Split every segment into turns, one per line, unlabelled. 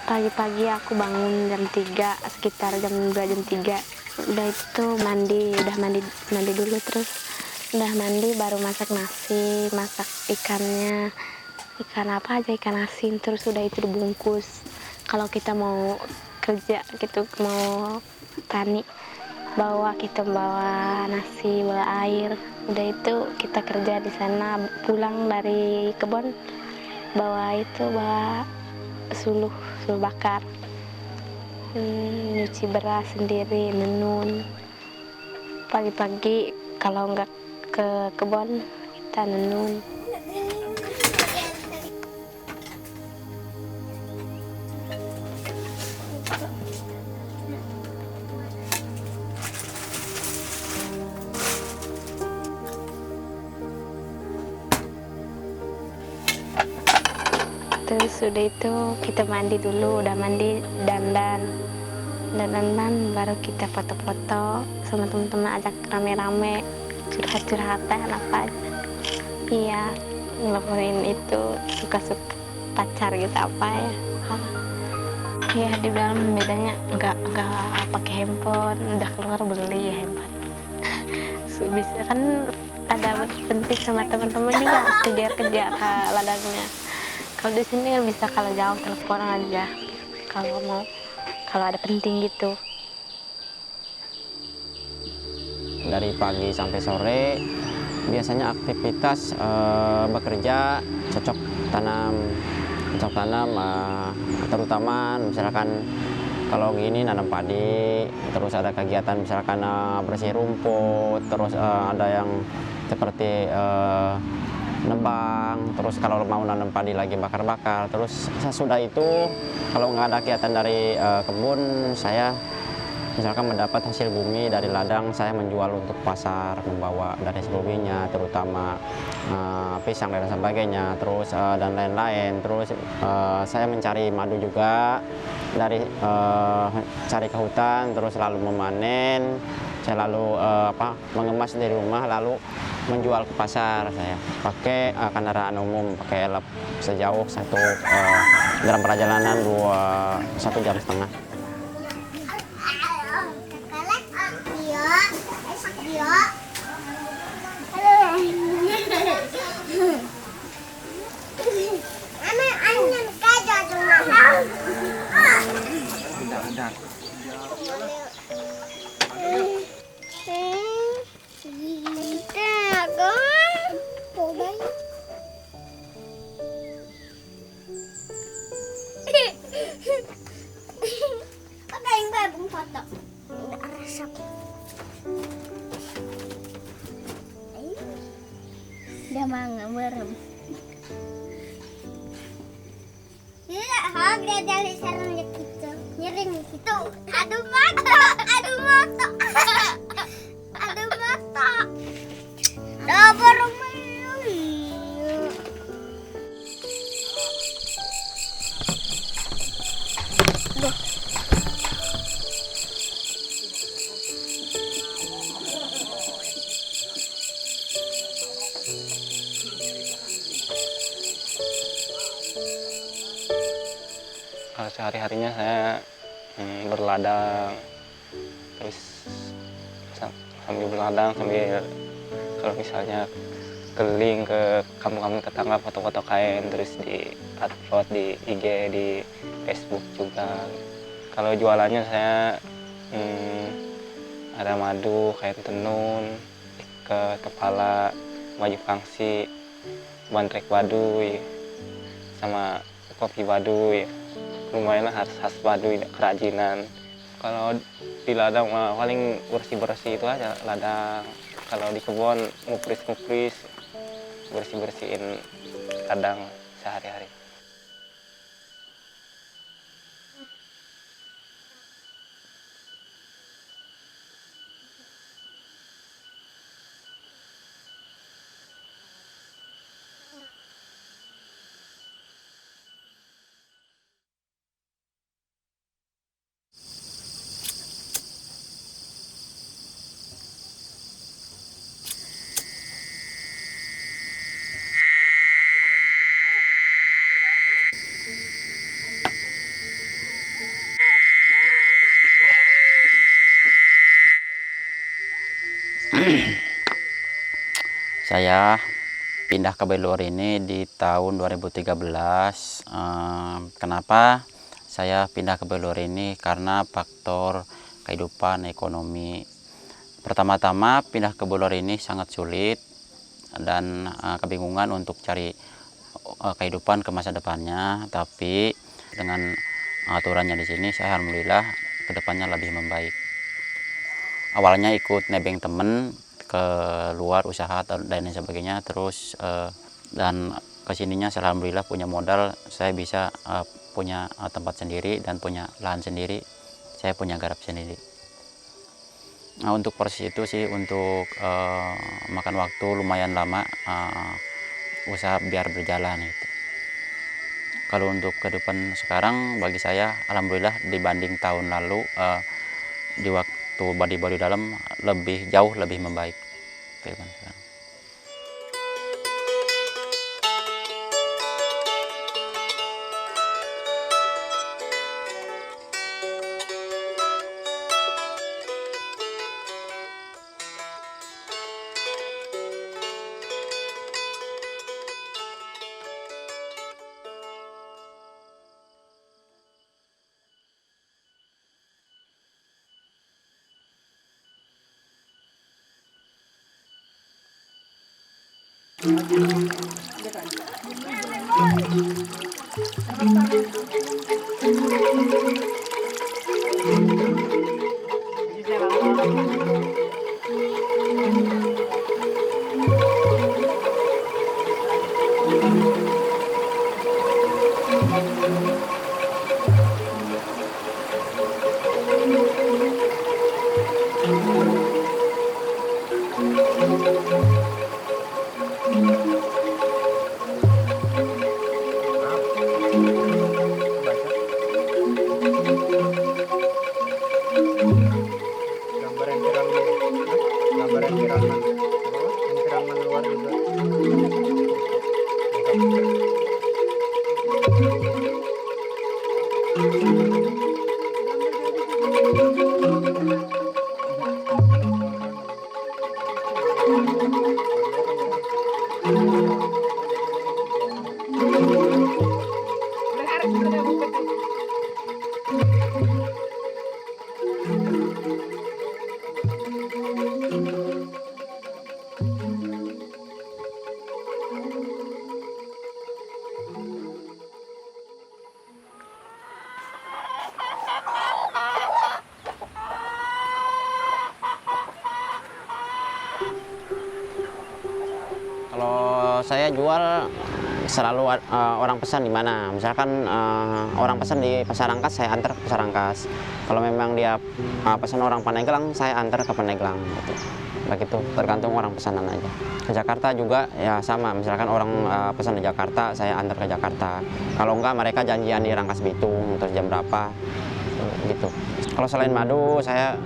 Pagi-pagi aku bangun jam 3, sekitar jam 2, jam 3. Udah itu udah mandi dulu, terus udah mandi baru masak nasi, masak ikannya. Ikan apa aja, ikan asin, terus udah itu dibungkus. Kalau kita mau kerja gitu, mau tani, kita bawa nasi, bawa air. Udah itu kita kerja di sana, pulang dari kebun bawa suluh bakar, nyuci beras sendiri, nenun. Pagi-pagi kalau nggak ke kebun kita nenun. Terus udah itu kita mandi dulu, udah mandi dandan baru kita foto-foto sama teman-teman, ajak rame-rame curhat-curhatan apa aja. Iya, ngelakuin itu suka-suka pacar gitu apa ya. Iya, di dalam bedanya nggak pakai handphone, udah keluar beli handphone. Bisa kan ada penting sama teman-teman juga, biar kerja ke ladangnya. Kalau di sini bisa, kalau jauh telepon aja kalau ada penting gitu.
Dari pagi sampai sore biasanya aktivitas bekerja, cocok tanam, terutama misalkan kalau gini nanam padi, terus ada kegiatan misalkan bersih rumput, terus ada yang seperti nebang, terus kalau mau nanam padi lagi bakar-bakar. Terus sesudah itu kalau nggak ada kegiatan dari kebun, saya misalkan mendapat hasil bumi dari ladang, saya menjual untuk pasar, membawa dari hasil buminya, terutama pisang dan sebagainya, terus dan lain-lain. Terus saya mencari madu juga dari cari ke hutan, terus lalu memanen. Saya lalu mengemas di rumah, lalu menjual ke pasar. Saya pakai kendaraan umum, pakai elep sejauh dalam perjalanan 1,5 jam.
Dia mangga merem. Tidak, hak dia dari sarang gitu. Nyering gitu. Aduh mata, aduh mata. Aduh mata. Dah baru
sehari-harinya saya berladang, terus sambil berladang sambil kalau misalnya keliling ke kampung-kampung tetangga, foto-foto kain, terus di upload di IG, di Facebook juga. Kalau jualannya saya ada madu, kain tenun, ikat kepala, baju pangsi, bantrek baduy, sama kopi Baduy. Lumayan lah khas Baduy, kerajinan. Kalau di ladang paling bersih-bersih itu aja ladang. Kalau di kebun ngupris-ngupris, bersih-bersihin ladang sehari-hari.
Saya pindah ke Belur ini di tahun 2013. Kenapa saya pindah ke Belur ini? Karena faktor kehidupan ekonomi. Pertama-tama pindah ke Belur ini sangat sulit dan kebingungan untuk cari kehidupan ke masa depannya. Tapi dengan aturannya di sini, saya alhamdulillah kedepannya lebih membaik. Awalnya ikut nebeng temen ke luar usaha dan lain sebagainya, terus dan kesininya alhamdulillah punya modal, saya bisa punya tempat sendiri dan punya lahan sendiri, saya punya garap sendiri. Nah, untuk proses itu sih untuk makan waktu lumayan lama, usaha biar berjalan itu. Kalau untuk kehidupan sekarang bagi saya alhamdulillah dibanding tahun lalu, di waktu Baduy dalam jauh lebih membaik kehidupan sekarang. Kalau saya jual selalu orang pesan di mana. Misalkan orang pesan di Pasar Rangkas, saya antar ke Pasar Rangkas. Kalau memang dia pesan orang Pandeglang, saya antar ke Pandeglang. Gitu. Begitu, tergantung orang pesanan aja. Ke Jakarta juga ya sama. Misalkan orang pesan di Jakarta, saya antar ke Jakarta. Kalau enggak, mereka janjian di Rangkas Bitung, terus jam berapa, gitu. Kalau selain madu, saya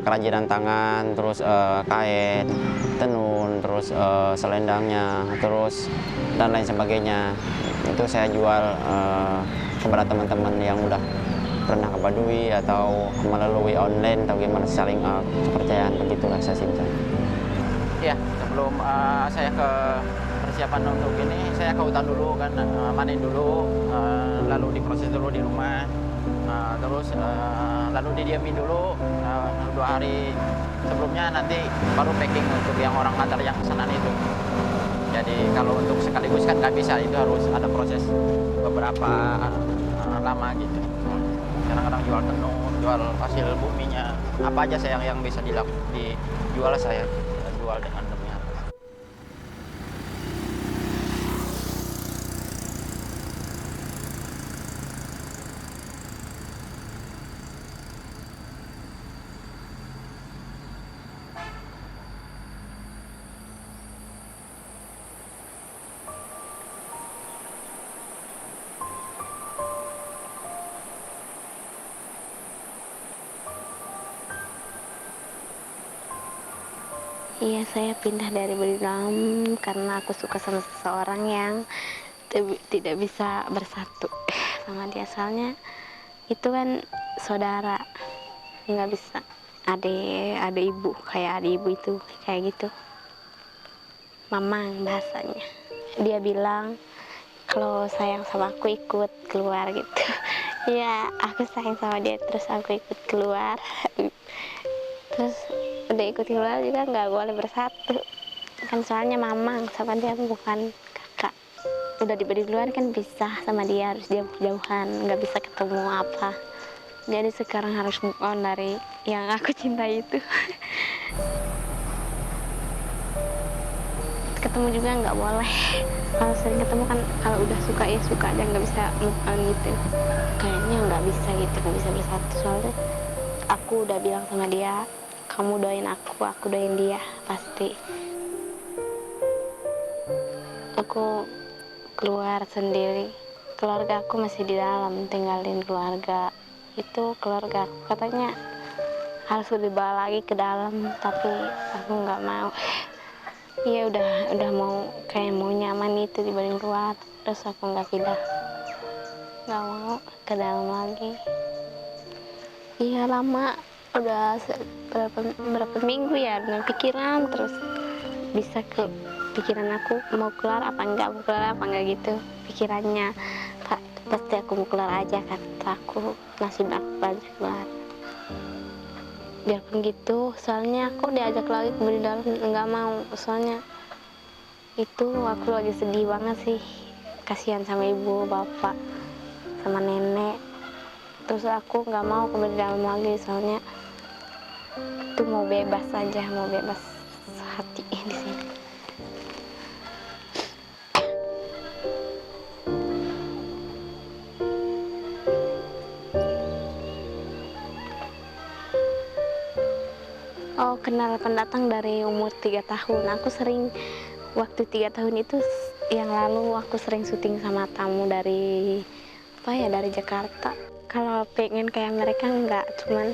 kerajinan tangan, terus kain, tenun, terus selendangnya, terus dan lain sebagainya. Itu saya jual kepada teman-teman yang udah pernah ke Baduy atau melalui online atau gimana, saling kepercayaan, begitulah saya simpan. Ya, sebelum saya ke persiapan untuk ini, saya ke hutan dulu kan, manen dulu, lalu diproses dulu di rumah. Terus lalu didiamin dulu 2 hari sebelumnya, nanti baru packing untuk yang orang antar yang pesanan itu. Jadi kalau untuk sekaligus kan nggak bisa, itu harus ada proses beberapa lama gitu. Kadang-kadang jual tenun, jual hasil buminya, apa aja saya yang bisa dijual saya jual dengan demi harga.
Iya, saya pindah dari Belinom karena aku suka sama seseorang yang tidak bisa bersatu sama dia. Soalnya itu kan saudara, nggak bisa. Ada ibu, kayak ada ibu itu kayak gitu. Mamang bahasanya. Dia bilang kalau sayang sama aku ikut keluar gitu. Ya, aku sayang sama dia terus aku ikut keluar. Terus udah ikut keluar juga nggak boleh bersatu kan, soalnya mamang sama dia bukan kakak. Udah diberi keluar kan pisah sama dia, harus dia jauhan, nggak bisa ketemu apa. Jadi sekarang harus move on dari yang aku cintai itu. Ketemu juga nggak boleh, kalau sering ketemu kan kalau udah suka ya suka aja, nggak bisa move on gitu. Kayaknya nggak bisa gitu, nggak bisa bersatu. Soalnya aku udah bilang sama dia, kamu doain aku doain dia pasti. Aku keluar sendiri, keluarga aku masih di dalam, tinggalin keluarga itu. Keluarga aku katanya harus lebih bawa lagi ke dalam, tapi aku nggak mau. Iya, udah mau kayak mau nyaman itu dibanding keluar, terus aku nggak pindah, nggak mau ke dalam lagi. Iya, lama udah berapa minggu ya dengan pikiran terus, bisa ke pikiran aku mau keluar apa enggak gitu pikirannya. Pasti aku mau keluar aja, kata aku, nasib aku banyak keluar. Biarpun gitu, soalnya aku diajak lagi ke dalam nggak mau. Soalnya itu aku lagi sedih banget sih, kasihan sama ibu bapak sama nenek. Terus aku nggak mau ke dalam lagi, soalnya itu mau bebas aja, mau bebas hati di sini. Oh, kenal pendatang dari umur 3 tahun. Aku sering, waktu 3 tahun itu yang lalu aku sering syuting sama tamu dari dari Jakarta. Kalau pengen kayak mereka enggak, cuman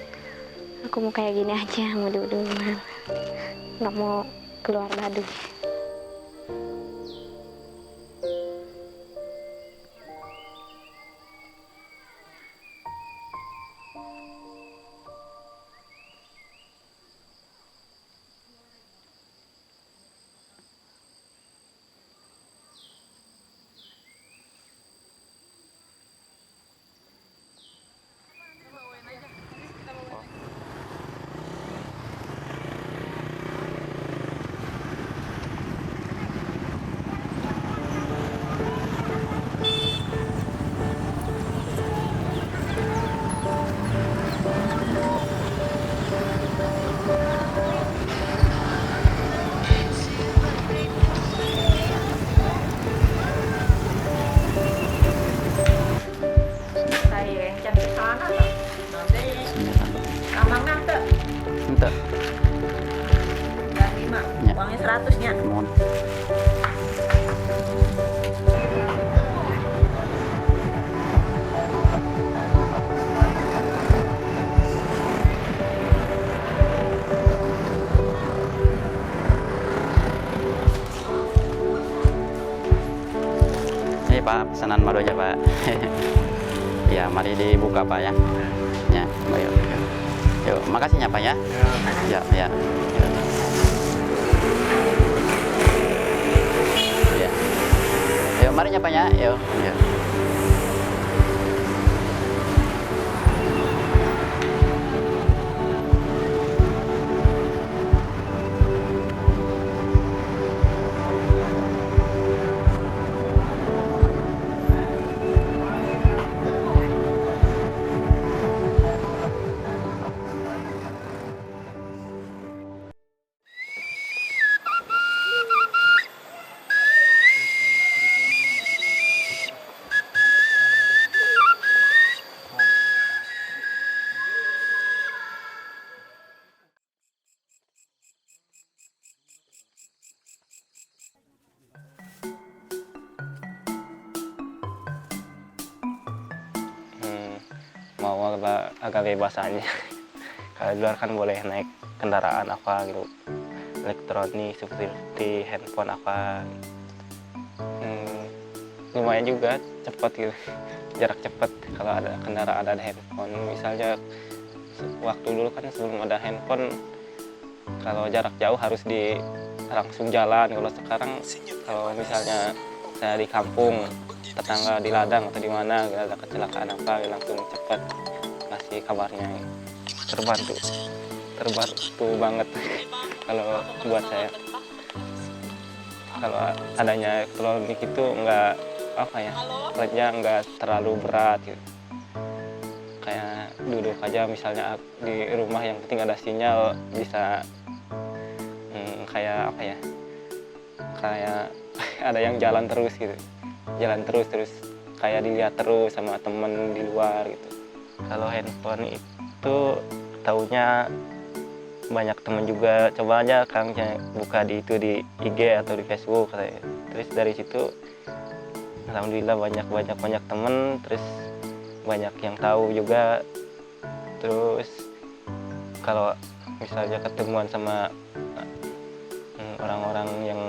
aku mau kayak gini aja, mau duduk nggak mau keluar Baduy.
Untuk
Uangnya 100 nya.
mohon. Ini Pak, pesanan baru aja Pak. Ya, mari dibuka Pak ya. Ya, ayo. Yuk, makasihnya Pak ya. Ya, ya. Ya. Yuk, mari ya Pak ya. Yuk. Yuk.
mau agak bebas aja. Kalau di luar kan boleh naik kendaraan apa gitu, elektronik seperti handphone apa. Lumayan juga cepat gitu, jarak cepat kalau ada kendaraan, ada handphone. Misalnya waktu dulu kan sebelum ada handphone, kalau jarak jauh harus langsung jalan. Kalau sekarang, kalau misalnya saya di kampung, tetangga di ladang atau di mana ada kecelakaan apa, langsung cepat kasih kabarnya. Terbantu banget kalau buat saya. Kalau adanya teknologi itu nggak kerja nggak terlalu berat gitu. Kayak duduk aja misalnya di rumah, yang penting ada sinyal, bisa kayak kayak ada yang jalan terus gitu, terus kayak dilihat terus sama temen di luar gitu. Kalau handphone itu taunya banyak temen juga, coba aja Kang buka di IG atau di Facebook katanya. Terus dari situ alhamdulillah banyak temen, terus banyak yang tahu juga. Terus kalau misalnya ketemuan sama orang-orang yang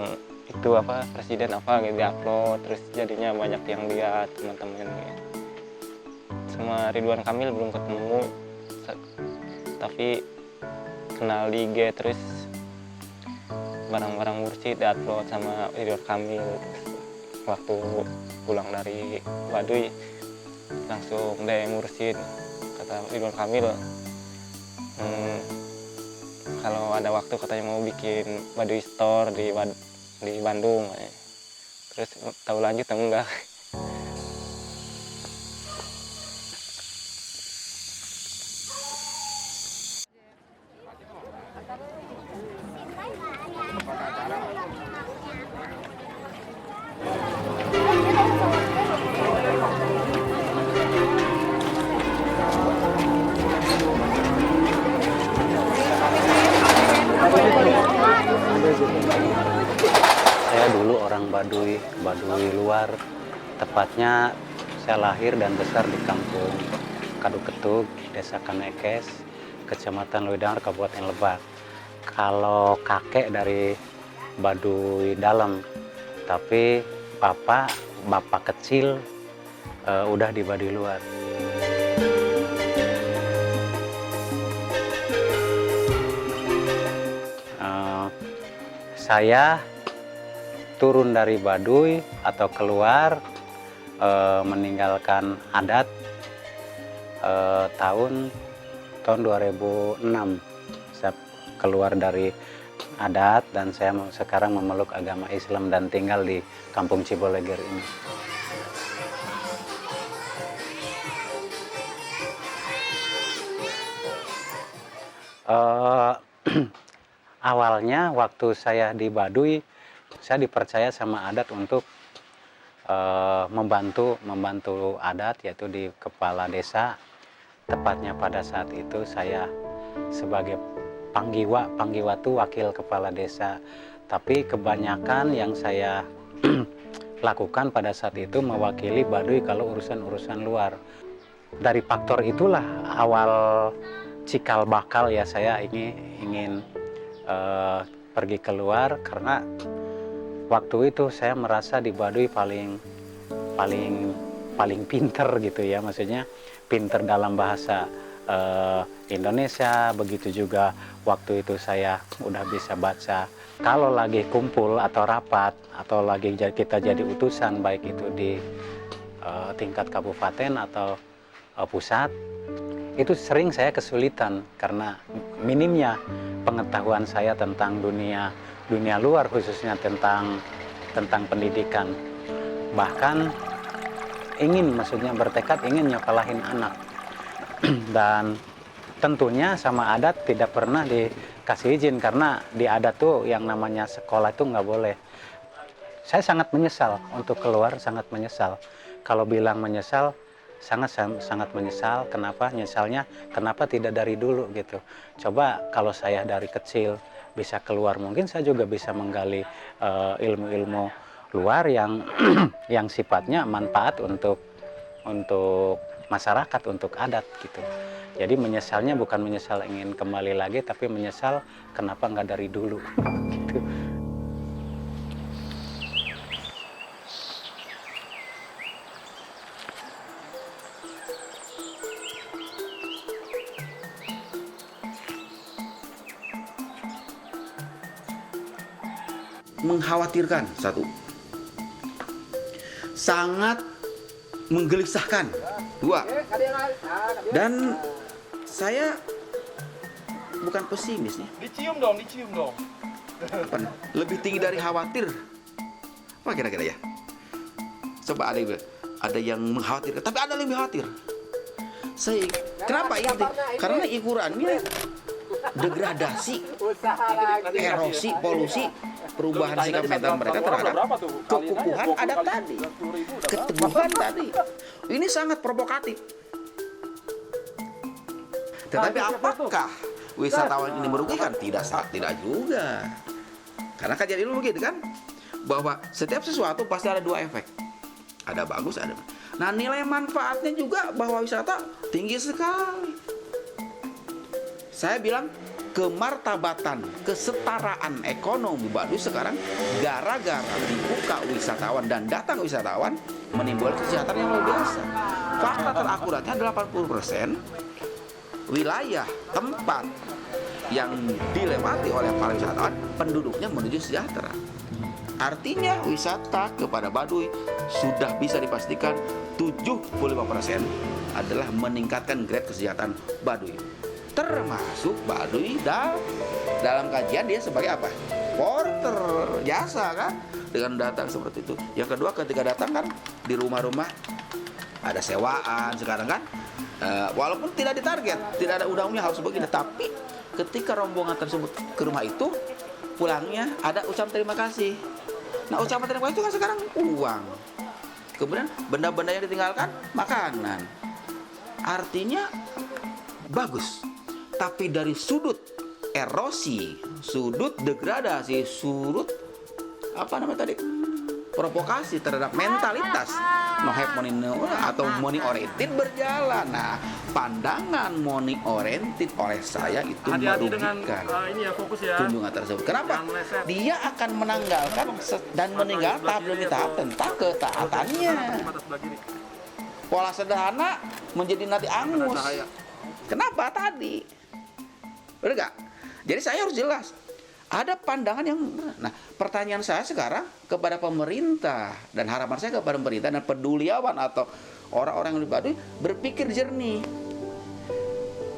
itu presiden gitu diupload, terus jadinya banyak yang lihat teman-teman gitu. Sama Ridwan Kamil belum ketemu, tapi kenal di IG. Terus barang-barang Mursyid diupload sama Ridwan Kamil. Waktu pulang dari Baduy langsung DM Mursyid, kata Ridwan Kamil, kalau ada waktu katanya mau bikin Baduy Store di Bandung. Terus tahu lanjut atau enggak?
Saya dulu orang Baduy luar. Tepatnya saya lahir dan besar di kampung Kaduketug, Desa Kanekes, Kecamatan Luidang, Kabupaten Lebak. Kalau kakek dari Baduy dalam, tapi bapak kecil udah di Baduy luar. Saya turun dari Baduy atau keluar meninggalkan adat tahun 2006. Saya keluar dari adat dan saya sekarang memeluk agama Islam dan tinggal di Kampung Ciboleger ini. Awalnya waktu saya di Baduy, saya dipercaya sama adat untuk membantu adat, yaitu di kepala desa. Tepatnya pada saat itu saya sebagai panggiwa itu wakil kepala desa. Tapi kebanyakan yang saya lakukan pada saat itu mewakili Baduy kalau urusan-urusan luar. Dari faktor itulah awal cikal bakal ya saya ingin pergi keluar, karena waktu itu saya merasa di Baduy paling pinter gitu ya, maksudnya pinter dalam bahasa Indonesia. Begitu juga waktu itu saya udah bisa baca. Kalau lagi kumpul atau rapat atau lagi kita jadi utusan, baik itu di tingkat kabupaten atau pusat, itu sering saya kesulitan karena minimnya pengetahuan saya tentang dunia luar, khususnya tentang pendidikan. Bahkan maksudnya bertekad ingin nyekolahin anak. Dan tentunya sama adat tidak pernah dikasih izin, karena di adat tuh yang namanya sekolah itu nggak boleh. Saya sangat menyesal untuk keluar, sangat menyesal. Kalau bilang menyesal, sangat menyesal. Kenapa nyesalnya? Kenapa tidak dari dulu gitu. Coba kalau saya dari kecil bisa keluar, mungkin saya juga bisa menggali ilmu-ilmu luar yang yang sifatnya manfaat untuk masyarakat, untuk adat gitu. Jadi menyesalnya bukan menyesal ingin kembali lagi, tapi menyesal kenapa nggak dari dulu gitu.
Mengkhawatirkan satu, sangat menggelisahkan dua, dan saya bukan pesimis nih.
Dicium dong.
Lebih tinggi dari khawatir. Apa kira-kira ya? Coba ada yang mengkhawatirkan, tapi ada yang lebih khawatir. Kenapa ini? Karena ikurannya degradasi, erosi, polusi, perubahan sikap mental mereka terhadap kekukuhan adat tadi, keteguhan tadi. Ini sangat provokatif. Tetapi apakah wisatawan ini merugikan? Tidak juga. Karena kajian ilmu begitu kan, bahwa setiap sesuatu pasti ada dua efek. Ada bagus, ada. Nah, nilai manfaatnya juga bahwa wisata tinggi sekali. Saya bilang kemartabatan, kesetaraan ekonomi Baduy sekarang gara-gara dibuka wisatawan dan datang wisatawan menimbulkan kesejahteraan yang luar biasa. Fakta terakuratnya 80% wilayah tempat yang dilewati oleh para wisatawan penduduknya menuju sejahtera. Artinya wisata kepada Baduy sudah bisa dipastikan 75% adalah meningkatkan grade kesejahteraan Baduy. Termasuk Baduy dalam kajian dia sebagai apa? Porter, jasa kan? Dengan datang seperti itu. Yang kedua, ketika datang kan di rumah-rumah ada sewaan sekarang kan, walaupun tidak ditarget, tidak ada undang-undangnya harus begini, tapi ketika rombongan tersebut ke rumah itu, pulangnya ada ucapan terima kasih. Nah, ucapan terima kasih itu kan sekarang uang. Kemudian benda-benda yang ditinggalkan makanan. Artinya bagus. Tapi dari sudut erosi, sudut degradasi, sudut apa namanya tadi, provokasi terhadap mentalitas atau money oriented berjalan. Nah, pandangan money oriented oleh saya itu merugikan kunjungan tersebut. Kenapa? Dia akan menanggalkan dan meninggal tahap demi tahap tentang ketaatannya. Pola sederhana menjadi nanti angus. Kenapa tadi? Udah gak? Jadi saya harus jelas. Ada pandangan yang... Nah, pertanyaan saya sekarang kepada pemerintah, dan harapan saya kepada pemerintah dan peduliawan atau orang-orang yang di Baduy berpikir jernih.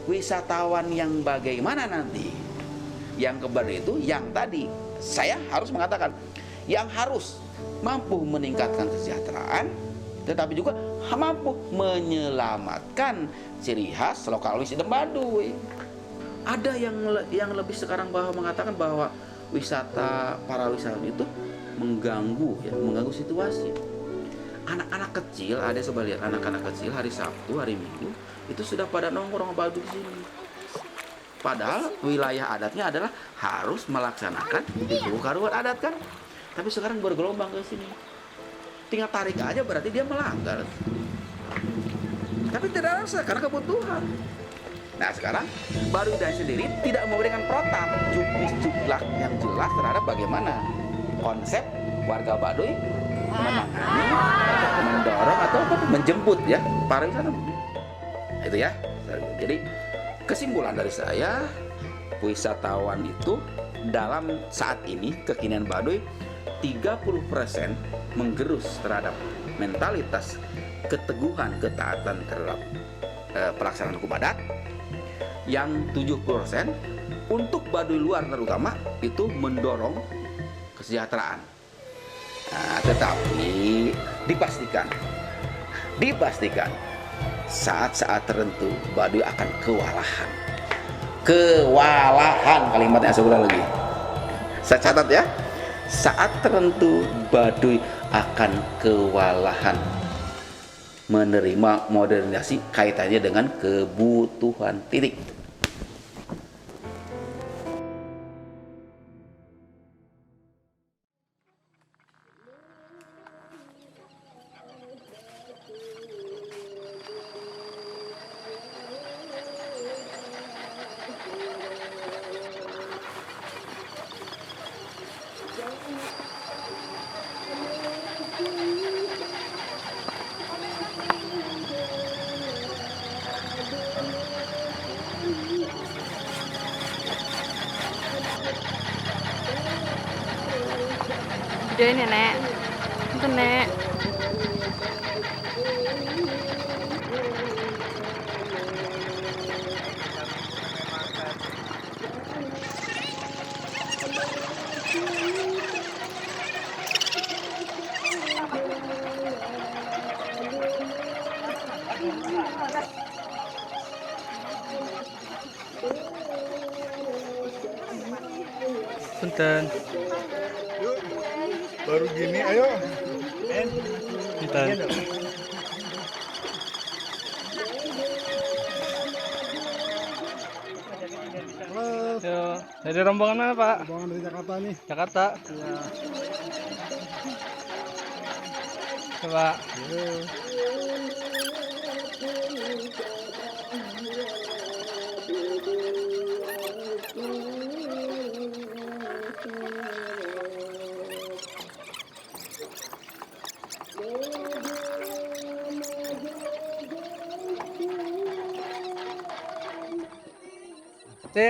Wisatawan yang bagaimana nanti? Yang ke Baduy itu yang tadi saya harus mengatakan yang harus mampu meningkatkan kesejahteraan, tetapi juga mampu menyelamatkan ciri khas lokal wisata Baduy. Ada yang lebih sekarang mengatakan bahwa para wisatawan itu mengganggu situasi. Anak-anak kecil, ada coba lihat anak-anak kecil hari Sabtu, hari Minggu itu sudah pada nongkrong Baduy di sini. Padahal wilayah adatnya adalah harus melaksanakan itu karuan adat kan. Tapi sekarang bergelombang ke sini. Tinggal tarik aja berarti dia melanggar. Tapi tidak rasa karena kebutuhan. Nah, sekarang Baduy sendiri tidak memberikan protap juklak yang jelas terhadap bagaimana konsep warga Baduy menangani, mendorong atau menjemput ya para wisatawan. Itu ya. Jadi kesimpulan dari saya, wisatawan itu dalam saat ini kekinian Baduy 30% menggerus terhadap mentalitas keteguhan ketaatan terhadap pelaksanaan hukum adat. Yang 70% untuk Baduy luar terutama itu mendorong kesejahteraan. Nah, tetapi dipastikan saat-saat tertentu Baduy akan kewalahan. Kalimatnya saya ulang lagi. Saya catat ya. Saat tertentu Baduy akan kewalahan menerima modernisasi kaitannya dengan kebutuhan titik.
Video ini nek. Itu nek.
Punten. Baru gini, ayo. Punten. Halo. Yo, dari rombongan mana, Pak? Rombongan dari Jakarta nih. Jakarta. Iya. Coba.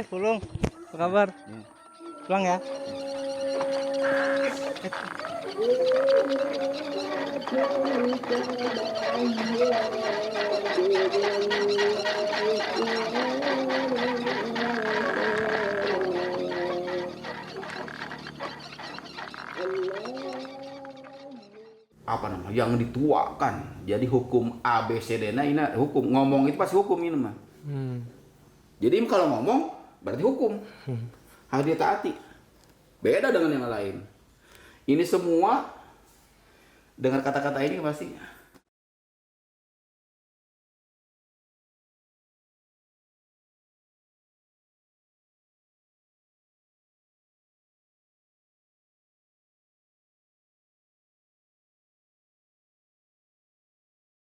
Pulung, apa kabar? Pulang ya?
Apa namanya? Yang dituakan. Jadi hukum ABCD, nah ini hukum ngomong itu pasti hukum ini mah. Jadi kalau ngomong berarti hukum. Harus ditaati. Beda dengan yang lain. Ini semua dengan kata-kata ini pasti